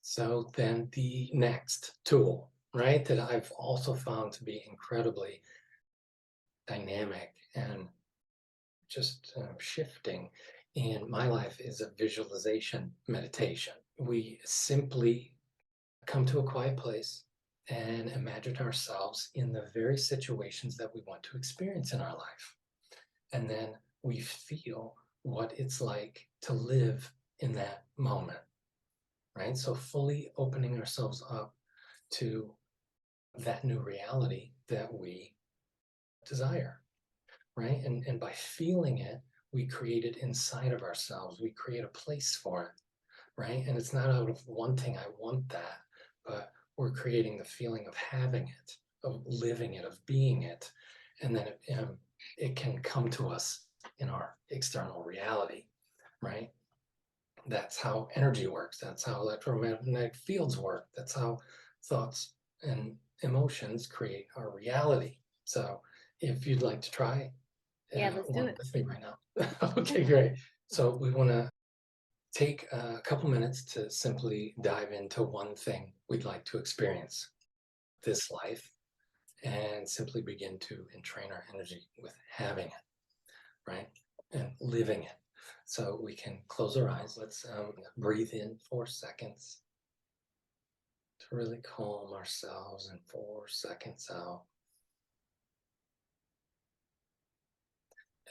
So then the next tool, right, that I've also found to be incredibly dynamic and just shifting in my life is a visualization meditation. We simply come to a quiet place and imagine ourselves in the very situations that we want to experience in our life. And then we feel what it's like to live in that moment, right? So fully opening ourselves up to that new reality that we desire, right? And by feeling it, we create it inside of ourselves. We create a place for it, right? And it's not out of wanting, I want that, but we're creating the feeling of having it, of living it, of being it. And then it can come to us in our external reality, right? That's how energy works. That's how electromagnetic fields work. That's how thoughts and emotions create our reality. So if you'd like to try Yeah, let's do one it. with me right now. Okay, great. So we want to take a couple minutes to simply dive into one thing we'd like to experience this life and simply begin to entrain our energy with having it, right? And living it. So we can close our eyes. Let's breathe in 4 seconds to really calm ourselves, and 4 seconds out.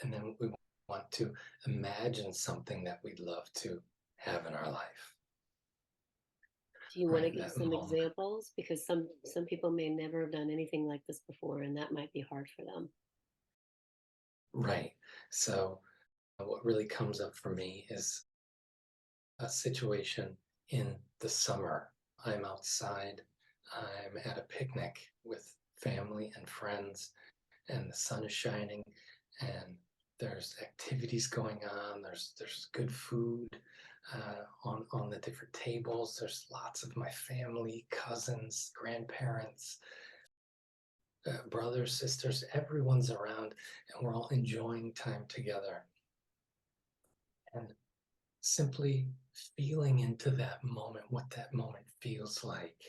And then we want to imagine something that we'd love to have in our life, Do you want to right? give That some moment. examples? Because some people may never have done anything like this before, and that might be hard for them. Right. So what really comes up for me is a situation in the summer. I'm outside, I'm at a picnic with family and friends, and the sun is shining, and there's activities going on. There's good food on the different tables. There's lots of my family, cousins, grandparents, brothers, sisters. Everyone's around, and we're all enjoying time together. And simply feeling into that moment, what that moment feels like,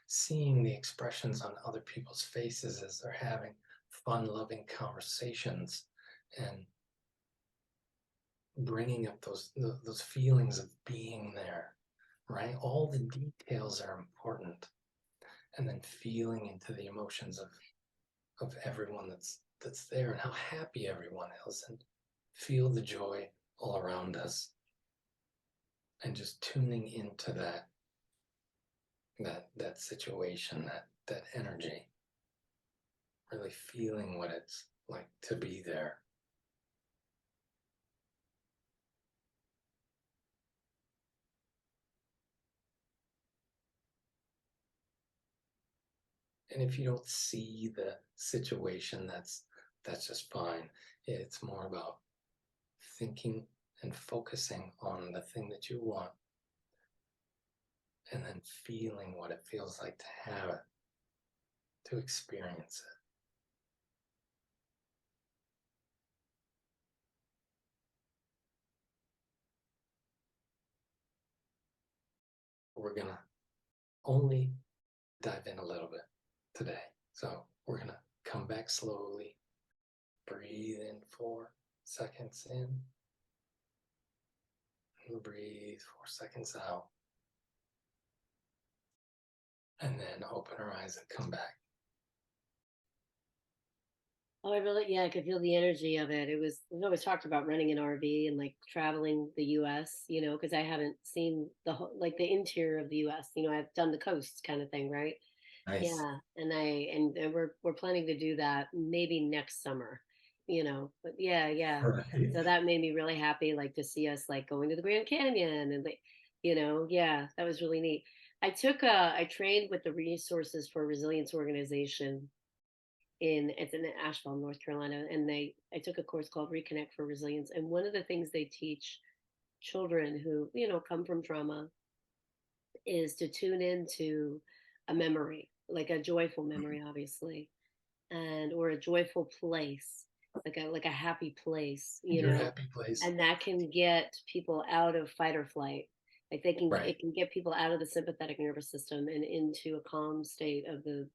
seeing the expressions on other people's faces as they're having fun, loving conversations, and bringing up those feelings of being there, right? All the details are important, and then feeling into the emotions of everyone that's there and how happy everyone is, and feel the joy all around us, and just tuning into that situation, that energy, really feeling what it's like to be there. And if you don't see the situation, that's just fine. It's more about thinking and focusing on the thing that you want, and then feeling what it feels like to have it, to experience it. We're gonna only dive in a little bit today. So we're gonna come back slowly, breathe in 4 seconds in, and breathe 4 seconds out, and then open our eyes and come back. Oh, I really, yeah, I could feel the energy of it. We've always talked about renting an RV and like traveling the US, because I haven't seen the whole, like the interior of the US. I've done the coast kind of thing, right? Nice. Yeah, and we're planning to do that maybe next summer, But yeah, yeah. Right. So that made me really happy, like to see us like going to the Grand Canyon and like, yeah, that was really neat. I trained with the Resources for Resilience organization it's in Asheville, North Carolina, and I took a course called Reconnect for Resilience, and one of the things they teach children who come from trauma is to tune into a memory, like a joyful memory, obviously, and or a joyful place, like a happy place, Your happy place. and that can get people out of fight or flight. Like they can, Right. it can get people out of the sympathetic nervous system and into a calm state of the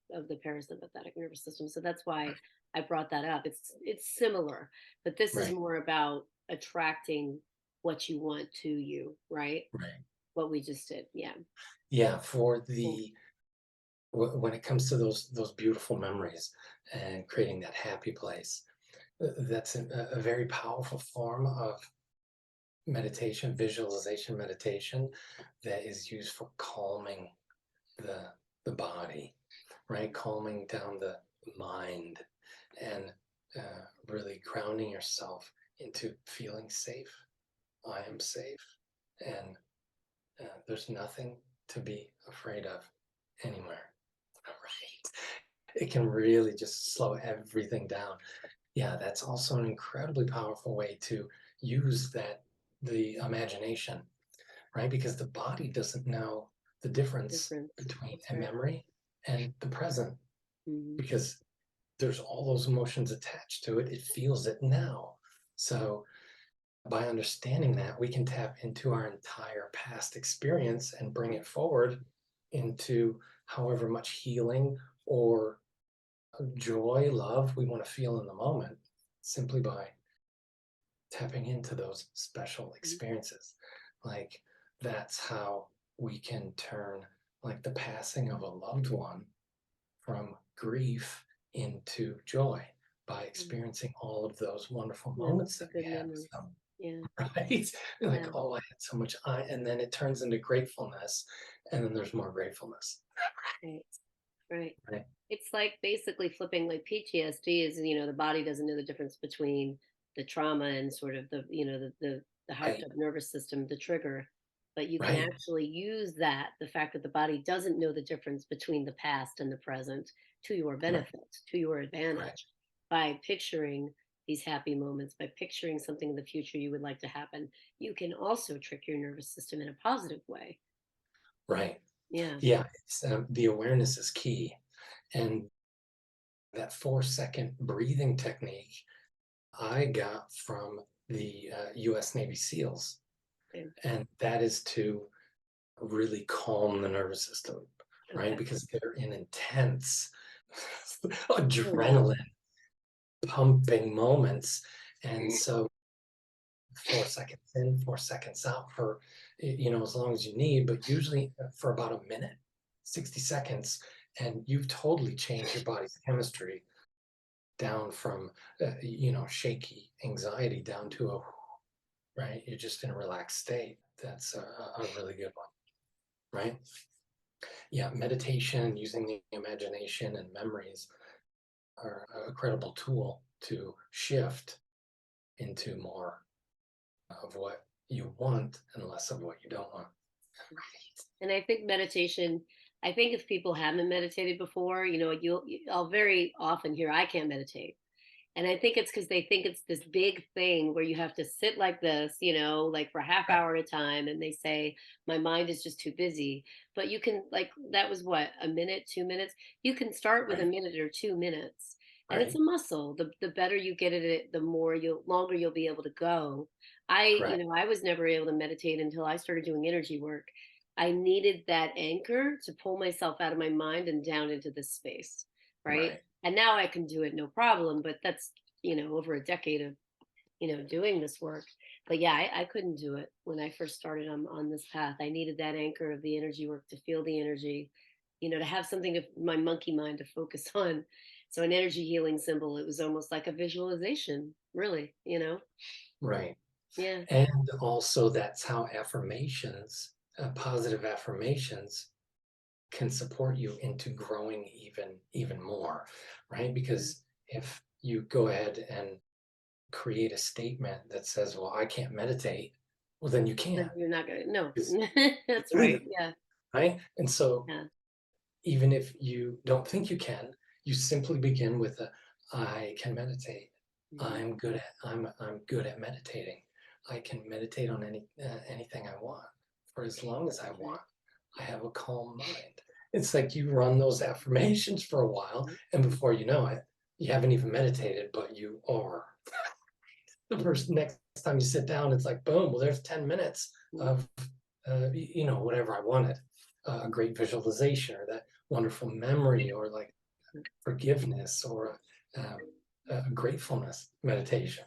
parasympathetic nervous system. So that's why I brought that up. It's similar, but this is Right. more about attracting what you want to you, right? Right. What we just did. Yeah. Yeah. For Cool. the when it comes to those beautiful memories and creating that happy place, that's a very powerful form of meditation, visualization meditation, that is used for calming the body, right? Calming down the mind, and really grounding yourself into feeling safe. I am safe, and there's nothing to be afraid of anywhere. Right? It can really just slow everything down. Yeah, that's also an incredibly powerful way to use the imagination, right? Because the body doesn't know the difference Difference. between That's a right. memory and the present, Hmm. because there's all those emotions attached to it. It feels it now. So by understanding that, we can tap into our entire past experience and bring it forward into however much healing or joy, love we want to feel in the moment, simply by tapping into those special experiences. Like, that's how we can turn, like, the passing of a loved one from grief into joy, by experiencing all of those wonderful Yeah. moments The that we good had with memories. them. Yeah. Right? Like, Yeah. oh, I had so much, and then it turns into gratefulness, and then there's more gratefulness. Right. Right. Right. It's like basically flipping, like PTSD is, the body doesn't know the difference between the trauma and sort of the hyped Right. up nervous system, the trigger. But you can Right. actually use that, the fact that the body doesn't know the difference between the past and the present, to your Right. benefit, to your Right. advantage, by picturing these happy moments, by picturing something in the future you would like to happen. You can also trick your nervous system in a positive way. Right. Yeah. Yeah. The awareness is key. And that 4-second breathing technique I got from the US Navy SEALs. Okay. And that is to really calm the nervous system, right? Okay. Because they're in intense Oh, yeah. adrenaline pumping moments. And so 4 seconds in, 4 seconds out, for, as long as you need, but usually for about a minute, 60 seconds. And you've totally changed your body's chemistry down from, shaky anxiety down to right? You're just in a relaxed state. That's a really good one, right? Yeah, meditation, using the imagination and memories are a credible tool to shift into more of what you want and less of what you don't want. And I think meditation, I think if people haven't meditated before, I'll very often hear, I can't meditate. And I think it's because they think it's this big thing where you have to sit like this, like for a half Right, hour at a time. And they say, my mind is just too busy. But you can, like, that was what, a minute, 2 minutes? You can start with a right, minute or 2 minutes. And it's right, a muscle. The better you get at it, the longer you'll be able to go. correct, I was never able to meditate until I started doing energy work. I needed that anchor to pull myself out of my mind and down into this space. Right. right, And now I can do it no problem, but that's, over a decade of, doing this work. But yeah, I couldn't do it when I first started on this path. I needed that anchor of the energy work to feel the energy, to have something of my monkey mind to focus on. So an energy healing symbol, it was almost like a visualization, really. right. Yeah. And also, that's how affirmations, positive affirmations, can support you into growing even more, right? Yeah. Because if you go ahead and create a statement that says, well, I can't meditate, well, then you Then can't. you're not gonna, no. 'Cause- That's right. Yeah. right? And so Yeah. even if you don't think you can, you simply begin with a, I can meditate. Mhm. I'm good at meditating. I can meditate on anything I want for as long as I That's right. want. I have a calm mind. It's like you run those affirmations for a while, Mhm. and before you know it, you haven't even meditated, but you are. The first next time you sit down, it's like boom. Well, there's 10 minutes Mhm. of whatever I wanted, a great visualization or that wonderful memory or like forgiveness or a gratefulness meditation.